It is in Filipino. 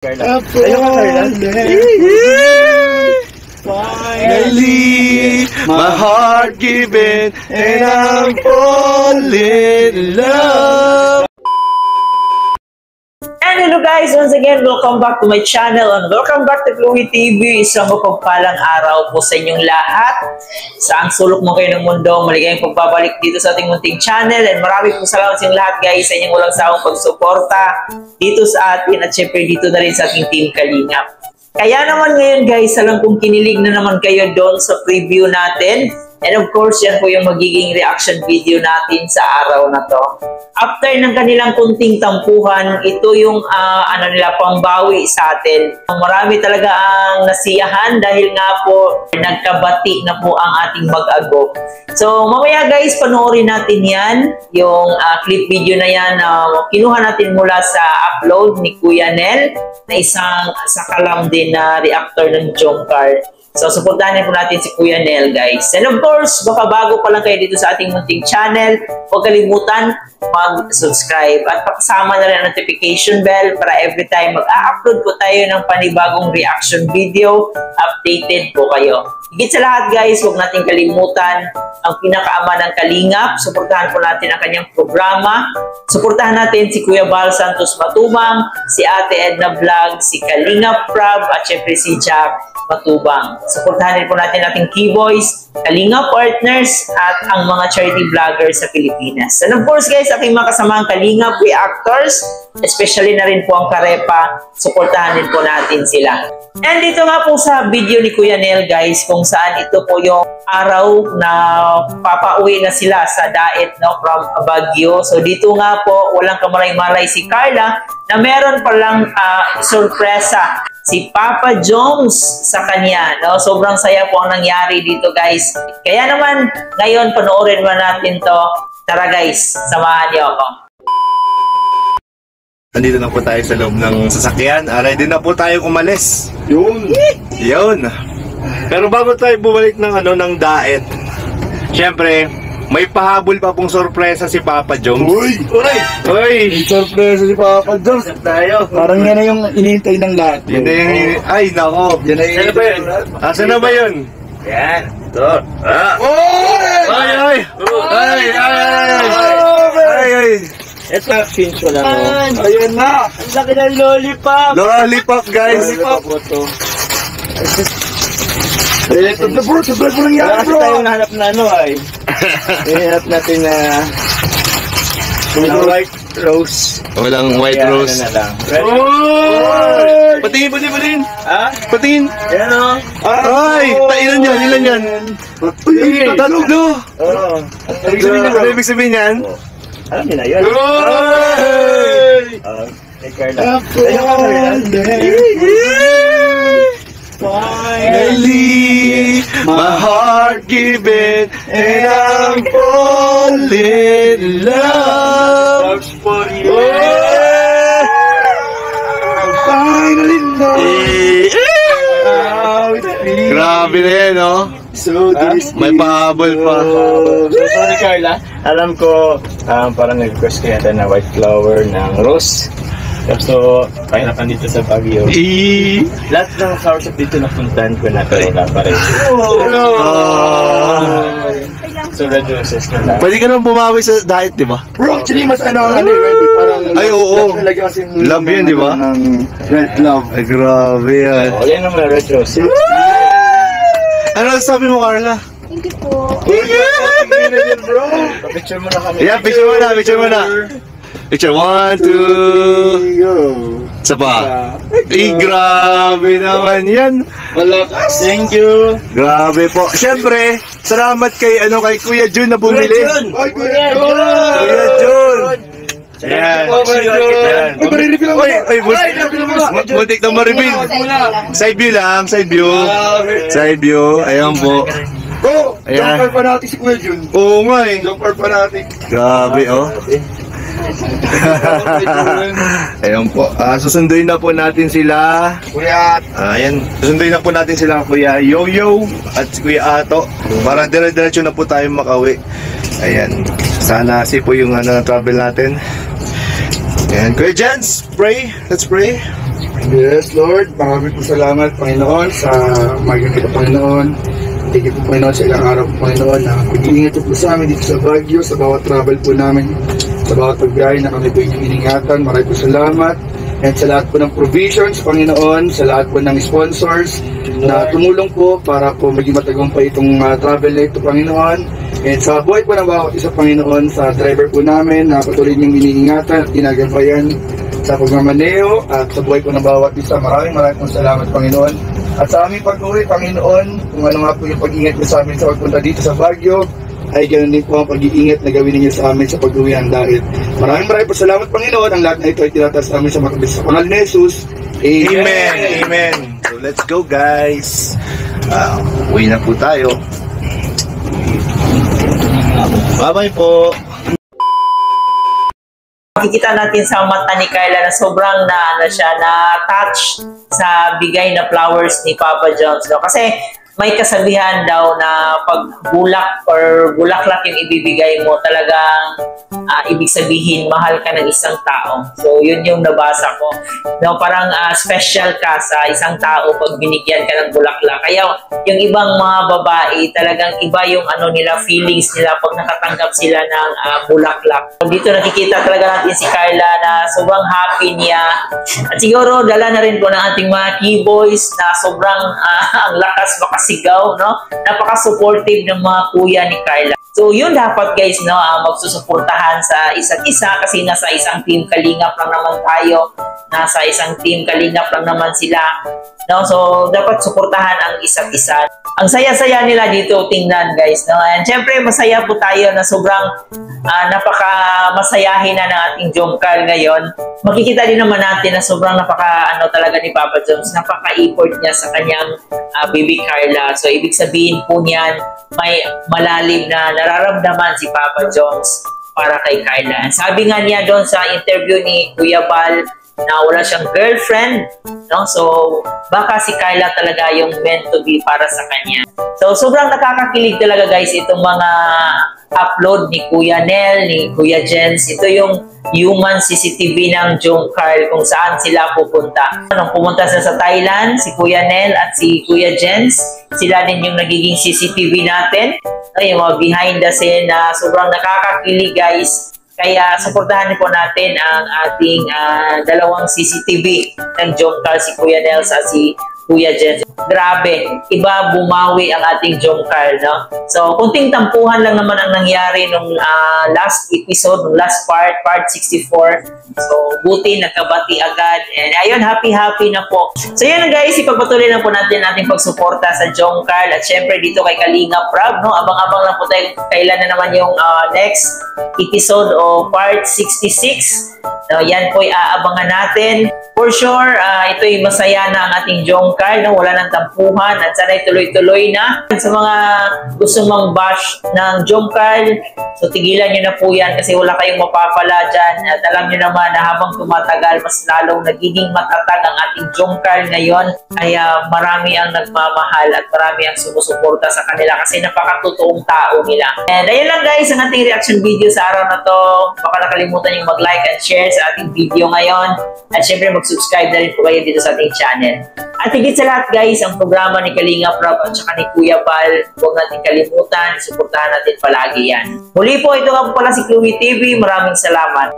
Carla. Finally, my heart given, and I'm falling in love. And hello guys, once again, welcome back to my channel and welcome back to Chloe TV. Isang mapagpalang araw po sa inyong lahat. Saan sulok mo kayo ng mundo, maligayang pagbabalik dito sa ating munting channel. And marami pong salamat sa inyong lahat guys sa inyong walang sawang pagsuporta dito sa atin at syempre dito na rin sa ating Team Kalingap. Kaya naman ngayon guys, alam kong kinilig na naman kayo doon sa preview natin. And of course, yan po yung magiging reaction video natin sa araw na to. After ng kanilang kunting tampuhan, ito yung nila pangbawi sa atin. Marami talaga ang nasiyahan dahil nga po nagkabati na po ang ating mag-ago. So mamaya guys, panoorin natin yan, yung clip video na yan kinuha natin mula sa upload ni Kuya Nel na isang sakalam din na reactor ng Jomcar. So, supportahan po natin si Kuya Nel, guys. And of course, baka bago pa lang kayo dito sa ating munting channel, huwag kalimutan mag-subscribe at pakasama na rin ang notification bell para every time mag-upload po tayo ng panibagong reaction video, updated po kayo. Higit sa lahat, guys, huwag natin kalimutan ang pinakaama ng Kalingap. Supportahan po natin ang kanyang programa. Supportahan natin si Kuya Bal Santos Matubang, si Ate Edna Vlog, si Kalingap Prab, at syempre si Jack Matubang. Supportahan din po natin ating Keyboys, Kalingap Partners, at ang mga charity vloggers sa Pilipinas. And of course guys, aking mga kasamang Kalingap reactors, especially na rin po ang Karepa, supportahan din po natin sila. And dito nga po sa video ni Kuya Nel guys, kung saan ito po yung araw na papauwi na sila sa Daet from Baguio. So dito nga po, walang kamalay-malay si Carla na meron palang sorpresa si Papa Jones sa kanya. Sobrang saya po ang nangyari dito guys. Kaya naman, ngayon panoorin mo natin to. Tara guys, samahan niyo ako. Nandito na po tayo sa loob ng sasakyan. Ready na po tayo umalis. Yun. Pero bago tayo bumalik ng Daet, syempre, may pahabol pa pong sorpresa si Papa Jones. Uy! May sorpresa si Papa Jones. Parang yan na yung inihintay ng lahat. Yun na yung... Ay, nako. Yan na yung... Asa na ba yun? Yan. Ito. Ay! Ito, pinch ko lang. Ayun na! Ang laki ng lollipop. Lollipop, guys. Ito na bro, surprise mo nangyari Kasi bro! tayo nahanap na ay. Hinahanap natin na white rose. Walang white rose. Na lang. Patingin. Ha? Patingin. Yan o. Ay! Ilan yan? Uy! Tatlo! Oo. Ano ibig sabihin yan? Alam niyo na yun. Hey Carla. Finally, my heart given, and I'm falling in love. Finally na! Grabe na yan, no? So this May pahabol pa. Sorry Carla. Alam ko, parang nag-request kayo na white flower ng rose. So, pahirapan dito sa Baguio. Lahat ng flowers up dito napuntahan ko na pero wala pa rin. So, red roses na lang. Pwede ka naman bumawi sa diet, di ba? bro, actually mas ready parang... Ay, oo. Love yun, di ba? Red love. Ay, grabe yan. Yan ang mga red roses. Ano sabi mo, Carla? Hindi po. bro. Picture mo na kami. Yeah, picture mo na. Picture, 1, 2... Go. Isa pa. Grabe naman yan. Malakas. Thank you. Grabe po. Siyempre, salamat kay Kuya Jun na bumili. Ay, Kuya Jun! Kuya Jun! Ayan. Ay, marireveal ako. Ay, muntik na ma-reveal. Side view lang, side view. Side view, ayan po. Bro, Ayan. jumper pa natin si Kuya Jun. Oo nga eh. Jumper pa natin. Grabe oh. Ayan po. Susunduin na po natin sila. Kuya. Ayan. Susunduin na po natin sila Kuya Yoyo at si Kuya Ato. Para dire-diretso na po tayo makauwi. Ayan. Sana safe po yung travel natin. Ayan. Kuya Jens, pray. Let's pray. Yes, Lord. Maraming po salamat, Panginoon, sa umagang ito, Panginoon. Thank you po, Panginoon, sa ilang araw po, Panginoon, na pag-iingat po sa amin dito sa Baguio, sa bawat travel po namin, sa bawat pagbiyahe na kami po inyong iningatan. Maraming po salamat. And sa lahat po ng provisions, Panginoon, sa lahat po ng sponsors na tumulong po para po maging matagumpay itong travel na ito, Panginoon. And sa buhay po ng bawat isa, Panginoon, sa driver po namin na patuloy niyong iniingatan at ginagabayan sa pagmamaneo at sa buhay po ng bawat isa. Maraming po salamat, Panginoon. At sa aming pag-uwi, Panginoon, kung ano nga po yung pag-ingat niyo sa amin sa pagpunta dito sa Baguio, ay ganoon din po ang pag-iingat na gawin niyo sa amin sa pag-uwi ng dahil. Maraming po salamat, Panginoon. Ang lahat na ito ay tinataas namin sa matabis sa pangalan ni Jesus. Amen. Amen. Amen. So let's go, guys. Uwi na po tayo. Bye-bye po. Makikita natin sa mata ni Kyla na sobrang na-touch sa bigay na flowers ni Papa Jones. No? Kasi may kasabihan daw na pag bulak or bulaklak yung ibibigay mo, talagang ibig sabihin mahal ka ng isang tao. So yun yung nabasa ko. No, parang special ka sa isang tao pag binigyan ka ng bulaklak. Kaya yung ibang mga babae, talagang iba yung nila, feelings nila pag nakatanggap sila ng bulaklak. Dito nakikita talaga natin si Kyla na sobrang happy niya. At siguro dala na rin po ng ating mga keyboys na sobrang ang lakas makasigaw, no? Napaka-supportive ng mga kuya ni Kyla. So yun dapat, guys, no, magsusuportahan sa isa't isa kasi nasa isang team Kalingap lang naman tayo. Nasa isang team Kalingap lang naman sila. No? So dapat suportahan ang isa't isa. Ang saya-saya nila dito tingnan, guys, no? And syempre masaya po tayo na sobrang napaka-masayahin na ng ating Jomcar ngayon. Makikita din naman natin na sobrang talaga ni Papa Jones. Napaka-effort niya sa kanyang baby Carla. So ibig sabihin po niyan, may malalim na nararamdaman si Papa Jones para kay Kyla. Sabi nga niya doon sa interview ni Kuya Bal na wala siyang girlfriend, no? So baka si Kyla talaga yung meant to be para sa kanya. So sobrang nakakakilig talaga, guys, itong mga upload ni Kuya Nel, ni Kuya Jens. Ito yung human CCTV ng Jomcar kung saan sila pupunta. Nung pumunta sila sa Thailand, si Kuya Nel at si Kuya Jens, sila din yung nagiging CCTV natin. Yung mga behind the scene na sobrang nakakakilig, guys. Kaya suportahan po natin ang ating dalawang CCTV ng Jomcar, si Kuya Nel at si Kuya Jens. Grabe, iba bumawi ang ating Jomcar, no? So, kunting tampuhan lang naman ang nangyari nung last episode, nung last part 64. So, buti nagkabati agad. And ayun, happy na po. So, yun guys, ipagpatuloy lang po natin ating pagsuporta sa Jomcar at syempre dito kay Kalingap Rob, no? Abang-abang lang po tayo kailan na naman yung next episode o part 66. So, yan po aabangan natin. For sure, ito'y masaya na ang ating Jomcar, no? Wala nang tampuhan at sana'y tuloy-tuloy na. Sa mga gusto mang bash ng Jomcar, so tigilan nyo na po yan kasi wala kayong mapapala dyan. At alam nyo naman na habang tumatagal, mas lalong nagiging matatag ang ating Jomcar ngayon. Kaya marami ang nagmamahal at marami ang sumusuporta sa kanila kasi napakatotoong tao nila. And ayun lang, guys, ang ating reaction video sa araw na to. Baka nakalimutan yung mag-like and share sa ating video ngayon. At syempre mag-subscribe na rin po kayo dito sa ating channel. At higit sa lahat, guys, ang programa ni Kalingap Rob at saka ni Kuya Bal, huwag natin kalimutan, suportahan natin palagi yan. Muli po, ito nga po pala si Chloe TV. Maraming salamat.